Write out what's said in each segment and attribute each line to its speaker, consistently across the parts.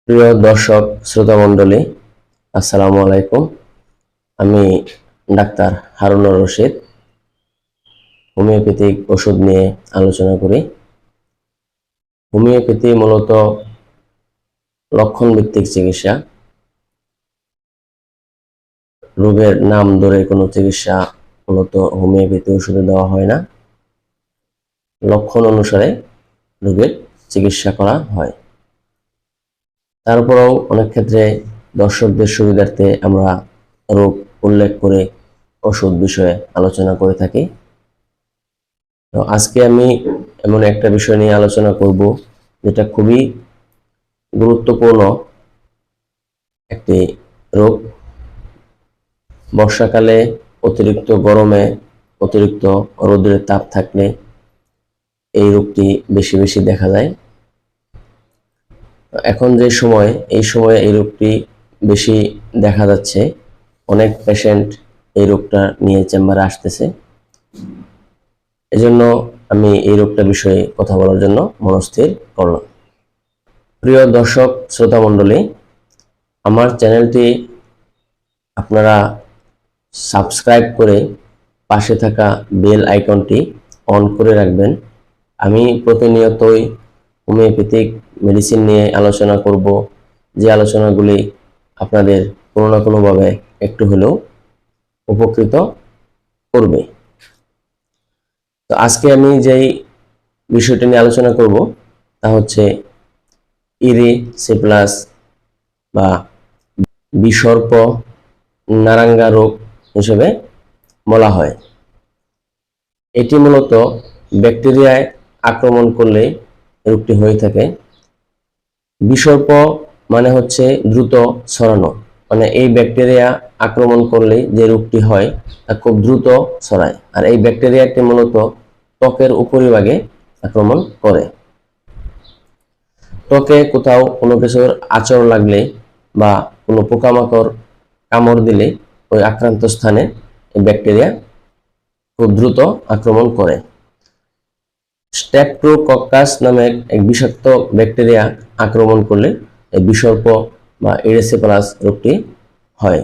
Speaker 1: প্রিয় দর্শক শ্রোতা মণ্ডলী, আসসালামু আলাইকুম। আমি ডাক্তার হারুনুর রশিদ হোমিওপ্যাথিক ওষুধ নিয়ে আলোচনা করি। হোমিওপ্যাথি মূলত লক্ষণ ভিত্তিক চিকিৎসা। রোগের নাম ধরে কোনো চিকিৎসা মূলত হোমিওপ্যাথি ওষুধে দেওয়া হয় না, লক্ষণ অনুসারে রোগের চিকিৎসা করা হয়। তারপরেও অনেক ক্ষেত্রে দর্শকদের সুবিধার্থে আমরা রোগ উল্লেখ করে ওষুধ বিষয়ে আলোচনা করে থাকি। তো আজকে আমি এমন একটা বিষয় নিয়ে আলোচনা করব যেটা খুবই গুরুত্বপূর্ণ একটি রোগ। বর্ষাকালে অতিরিক্ত গরমে, অতিরিক্ত রোদের তাপ থাকলে এই রোগটি বেশি বেশি দেখা যায়। এখন যে সময়, এই সময়ে এই রোগটি বেশি দেখা যাচ্ছে। অনেক পেশেন্ট এই রোগটা নিয়ে চেম্বারে আসতেছে। এজন্য আমি এই রোগটা বিষয়ে কথা বলার জন্য মনস্থির করলাম। প্রিয় দর্শক শ্রোতা মণ্ডলী, আমার চ্যানেলটি আপনারা সাবস্ক্রাইব করে পাশে থাকা বেল আইকনটি অন করে রাখবেন। আমি প্রতিনিয়তই হোমিওপ্যাথিক মেডিসিন নিয়ে আলোচনা করব, যে আলোচনাগুলি আপনাদের কোনো না কোনোভাবে একটু হলেও উপকৃত করবে। তো আজকে আমি যেই বিষয়টি নিয়ে আলোচনা করব তা হচ্ছে ইরিসিপ্লাস বা বিসর্প নারাঙ্গা রোগ হিসেবে বলা হয়। এটি মূলত ব্যাকটেরিয়ায় আক্রমণ করলে রোগটি হয়ে থাকে। বিসর্প মানে হচ্ছে দ্রুত ছড়ানো, মানে এই ব্যাকটেরিয়া আক্রমণ করলে যে রোগটি হয় তা খুব দ্রুত ছড়ায়। আর এই ব্যাকটেরিয়াটি মূলত ত্বকের উপরিভাগে আক্রমণ করে। ত্বকে কোথাও কোনো কিছুর আঁচড় লাগলে বা কোনো পোকামাকড় কামড় দিলে ওই আক্রান্ত স্থানে এই ব্যাকটেরিয়া খুব দ্রুত আক্রমণ করে। স্ট্রেপ্টোকক্কাস নামের এক বিষাক্ত ব্যাকটেরিয়া আক্রমণ করলে এই বিসর্প বা ইরিসিপ্লাস রোগটি হয়।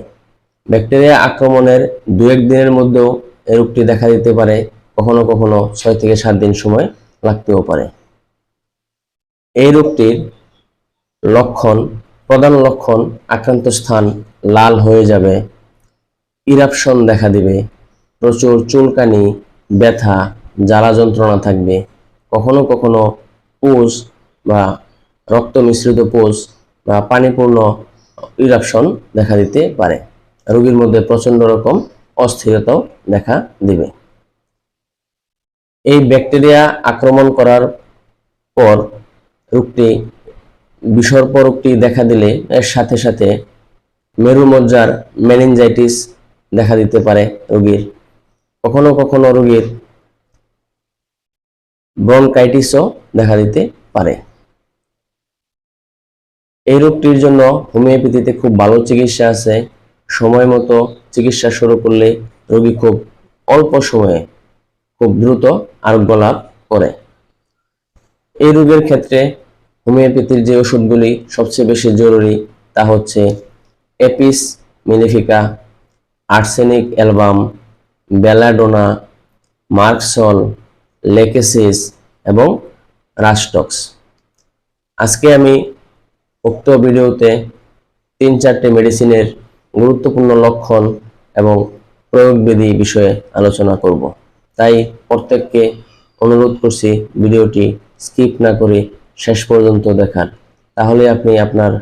Speaker 1: ব্যাকটেরিয়া আক্রমণের 2-1 দিনের মধ্যেও এই রোগটি দেখা দিতে পারে, কখনো কখনো 6 থেকে 7 দিন সময় লাগতেও পারে। এই রোগটির লক্ষণ, প্রধান লক্ষণ, আক্রান্ত স্থান লাল হয়ে যাবে, ইরাপশন দেখা দিবে, প্রচুর চুলকানি, ব্যথা, জ্বালা যন্ত্রণা থাকবে, কখনো কখনো পুজ বা রক্ত মিশ্রিত পুজ বা পানিপূর্ণ ইরাপশন দেখা দিতে পারে। রোগীর মধ্যে প্রচন্ড রকম অস্থিরতাও দেখা দিবে। এই ব্যাকটেরিয়া আক্রমণ করার পর রোগটি, বিসর্প রোগটি দেখা দিলে এর সাথে সাথে মেরুমজ্জার মেনিনজাইটিস দেখা দিতে পারে রোগীর। কখনো কখনো রোগীর ব্রনকাইটিসও দেখা দিতে পারে। এই রোগটির জন্য হোমিওপ্যাথিতে খুব ভালো চিকিৎসা আছে। সময় মতো চিকিৎসা শুরু করলে রোগী খুব অল্প সময়ে খুব দ্রুত আরোগ্য লাভ করে। এই রোগের ক্ষেত্রে হোমিওপ্যাথির যে ওষুধগুলি সবচেয়ে বেশি জরুরি তা হচ্ছে Apis mellifica, arsenic album, belladonna, merc sol, Lachesis এবং রাস্টক্স। আজকে আমি উক্ত ভিডিওতে 3-4টে মেডিসিনের গুরুত্বপূর্ণ লক্ষণ এবং প্রয়োগবিধি বিষয়ে আলোচনা করব। তাই প্রত্যেককে অনুরোধ করছি ভিডিওটি স্কিপ না করে শেষ পর্যন্ত দেখার। তাহলে আপনি আপনার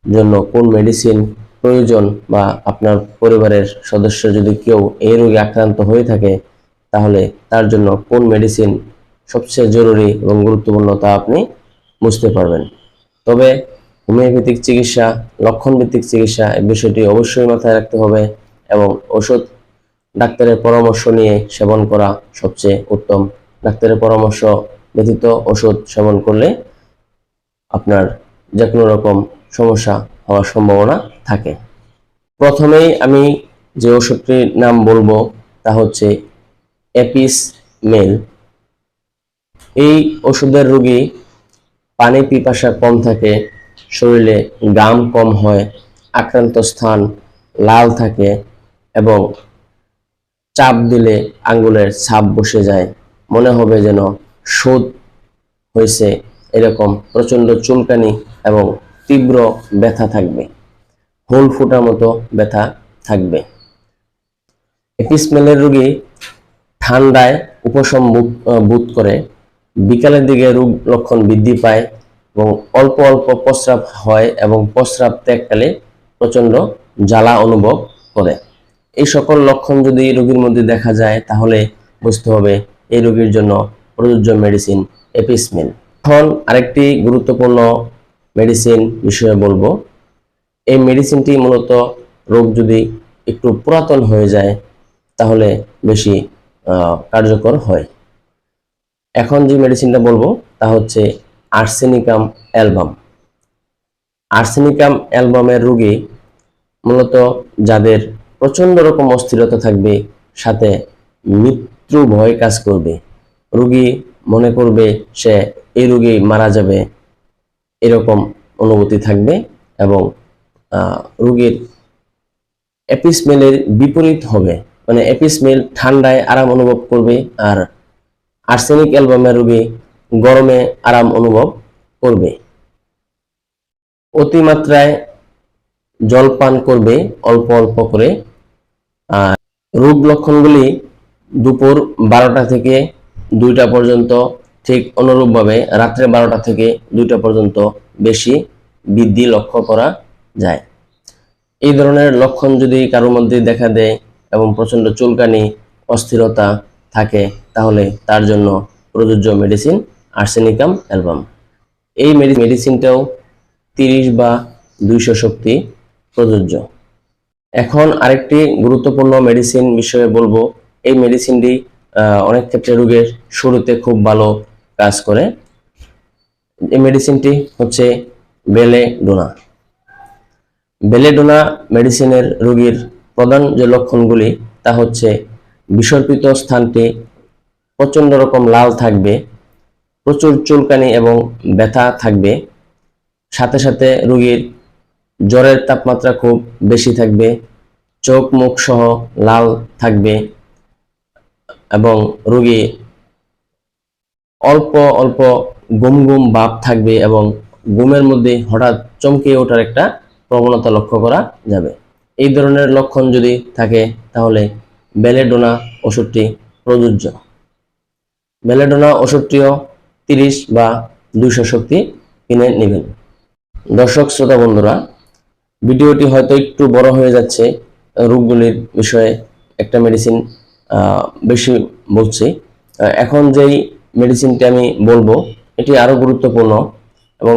Speaker 1: জন্য কোন মেডিসিন প্রয়োজন বা আপনার পরিবারের সদস্য যদি কেউ এই রোগে আক্রান্ত হয়ে থাকে তাহলে তার জন্য কোন মেডিসিন সবচেয়ে জরুরি এবং গুরুত্বপূর্ণ তা আপনি বুঝতে পারবেন। তবে হোমিওপ্যাথিক চিকিৎসা লক্ষণ ভিত্তিক চিকিৎসা, এই বিষয়টি অবশ্যই মাথায় রাখতে হবে এবং ওষুধ ডাক্তারের পরামর্শ নিয়ে সেবন করা সবচেয়ে উত্তম। ডাক্তারের পরামর্শ ব্যতীত ওষুধ সেবন করলে আপনার যে কোনো রকম সমস্যা হওয়ার সম্ভাবনা থাকে। প্রথমেই আমি যে ওষুধটির নাম বলবো তা হচ্ছে এপিস মেল। এই ওষুধের রোগী পানি পিপাসা কম থাকে, শরীরে ঘাম কম হয়, আক্রান্ত স্থান লাল থাকে এবং চাপ দিলে আঙ্গুলের ছাপ বসে যায়, মনে হবে যেন শোধ হয়েছে, এরকম প্রচন্ড চুলকানি এবং তীব্র ব্যথা থাকবে, হোল ফোটার মতো ব্যথা থাকবে। এপিসমেলের রোগী ঠান্ডায় উপশম বোধ করে, বিকালের দিকে রোগ লক্ষণ বৃদ্ধি পায় এবং অল্প অল্প প্রস্রাব হয় এবং প্রস্রাব ত্যাগকালে প্রচন্ড জ্বালা অনুভব করে। এই সকল লক্ষণ যদি রোগীর মধ্যে দেখা যায় তাহলে বুঝতে হবে এই রোগীর জন্য প্রযোজ্য মেডিসিন এপিসমেল। এখন আরেকটি গুরুত্বপূর্ণ মেডিসিন বিষয়ে বলবো। এই মেডিসিনটি মূলত রোগ যদি একটু পুরাতন হয়ে যায় তাহলে বেশি কার্যকর হয়। এখন যে মেডিসিনটা বলবো তা হচ্ছে আর্সেনিকাম অ্যালবাম। আর্সেনিকাম অ্যালবামের রোগী মূলত যাদের প্রচন্ড রকম অস্থিরতা থাকবে, সাথে মৃত্যু ভয় কাজ করবে, রোগী মনে করবে সে এই রোগী মারা যাবে, এরকম অনুভূতি থাকবে এবং রোগীর এপিসমেলের বিপরীত হবে, মানে এপিসমেল ঠান্ডায় আরাম অনুভব করবে আর আর্সেনিক অ্যালবামের রোগী গরমে আরাম অনুভব করবে। অতিমাত্রায় জল পান করবে অল্প অল্প করে। আর রোগ লক্ষণগুলি দুপুর 12টা থেকে 2টা পর্যন্ত, ঠিক অনুরূপভাবে রাত্রে 12টা থেকে 2টা পর্যন্ত বেশি বৃদ্ধি লক্ষ্য করা যায়। এই ধরনের লক্ষণ যদি কারোর মধ্যে দেখা দেয় এবং প্রচন্ড চুলকানি, অস্থিরতা থাকে তাহলে তার জন্য প্রযোজ্য মেডিসিন আর্সেনিকাম অ্যালবাম। এই মেডিসিনটাও 30 বা 200 শক্তি প্রযোজ্য। এখন আরেকটি গুরুত্বপূর্ণ মেডিসিন বিষয়ে বলবো। এই মেডিসিনটি অনেক ক্ষেত্রে রোগের শুরুতে খুব ভালো কাজ করে। এই মেডিসিনটি হচ্ছে বেলেডোনা। বেলেডোনা মেডিসিনের রোগীর প্রধান যে লক্ষণগুলি তা হচ্ছে বিসর্পিত স্থানটি প্রচন্ড রকম লাল থাকবে, প্রচুর চুলকানি এবং ব্যথা থাকবে, সাথে সাথে রোগীর জ্বরের তাপমাত্রা খুব বেশি থাকবে, চোখ মুখ সহ লাল থাকবে এবং রোগী অল্প অল্প ঘুম ঘুম ভাব থাকবে এবং ঘুমের মধ্যে হঠাৎ চমকে ওঠার একটা প্রবণতা লক্ষ্য করা যাবে। এই ধরনের লক্ষণ যদি থাকে তাহলে বেলেডোনা ওষুধটি প্রযোজ্য। বেলেডোনা ওষুধটিও 30 বা 200 শক্তি কিনে নেবেন। দর্শক শ্রোতা বন্ধুরা, ভিডিওটি হয়তো একটু বড় হয়ে যাচ্ছে, রোগগুলির বিষয়ে একটা মেডিসিন বেশি বলছি। এখন যেই মেডিসিনটি আমি বলবো এটি আরো গুরুত্বপূর্ণ এবং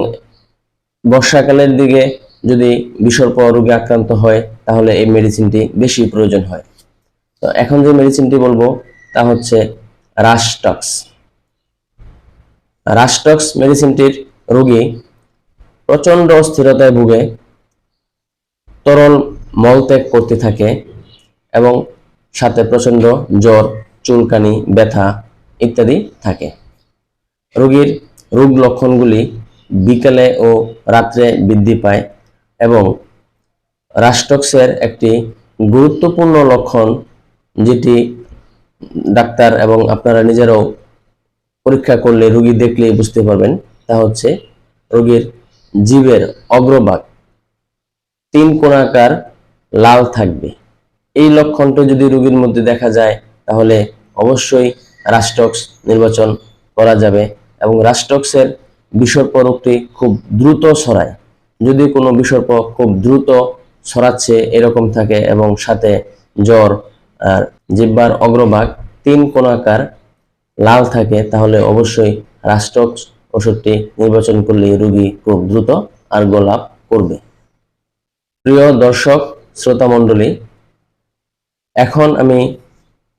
Speaker 1: বর্ষাকালের দিকে যদি বিষর্প রোগে আক্রান্ত হয় তাহলে এই মেডিসিনটি বেশি প্রয়োজন হয়। তো এখন যে মেডিসিনটি বলবো তা হচ্ছে রাস্টক্স। রাস্টক্স মেডিসিনটির রোগী প্রচন্ড অস্থিরতায় ভুগে, তরল মলত্যাগ করতে থাকে এবং সাথে প্রচন্ড জ্বর, চুলকানি, ব্যথা ইত্যাদি থাকে। রোগীর রোগ লক্ষণগুলি বিকালে ও রাত্রে বৃদ্ধি পায় এবং রাস্টক্সের একটি গুরুত্বপূর্ণ লক্ষণ, যেটি ডাক্তার এবং আপনারা নিজেরাও পরীক্ষা করলে, রোগী দেখলে বুঝতে পারবেন, তা হচ্ছে রোগীর জিভের অগ্রভাগ 3 কোণাকার লাল থাকবে। এই লক্ষণটা যদি রোগীর মধ্যে দেখা যায় তাহলে অবশ্যই রাস্টক্স নির্বাচন করা যাবে এবং রাস্টক্সের বিষর্প রোগটি খুব দ্রুত ছড়ায়। যদি কোনো বিষর্প খুব দ্রুত ছড়াচ্ছে এরকম থাকে এবং সাথে জ্বর আর জিহ্বার অগ্রভাগ 3 কোণাকার লাল থাকে তাহলে অবশ্যই রাস্টক্স ওষুধটি নির্বাচন করলে রোগী খুব দ্রুত আরোগ্য লাভ করবে। প্রিয় দর্শক শ্রোতা মণ্ডলী, এখন আমি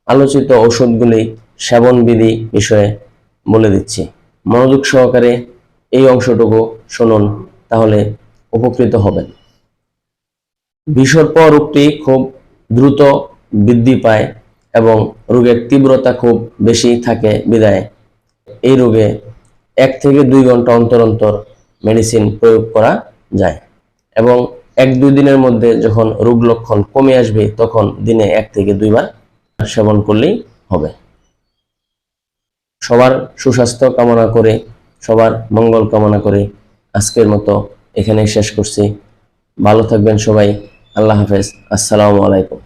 Speaker 1: আলোচিত ঔষধগুলি সেবন বিধি বিষয়ে বলে দিচ্ছি। মনোযোগ সহকারে এই অংশটুকু শুনুন, তাহলে উপকৃত হবেন। বিষর্প রোগটি খুব দ্রুত বৃদ্ধি পায় এবং রোগের তীব্রতা খুব বেশি থাকে বিধায় এই রোগে 1 থেকে 2 ঘন্টা অন্তর অন্তর মেডিসিন প্রয়োগ করা যায়। এবং 1-2 দিনের মধ্যে যখন রোগ লক্ষণ কমে আসবে তখন দিনে 1 থেকে 2 বার সেবন করলেই হবে। সবার সুস্বাস্থ্য কামনা করে, সবার মঙ্গল কামনা করে আজকের মতো এখানেই শেষ করছি। ভালো থাকবেন সবাই। আল্লাহ হাফেজ। আসসালামু আলাইকুম।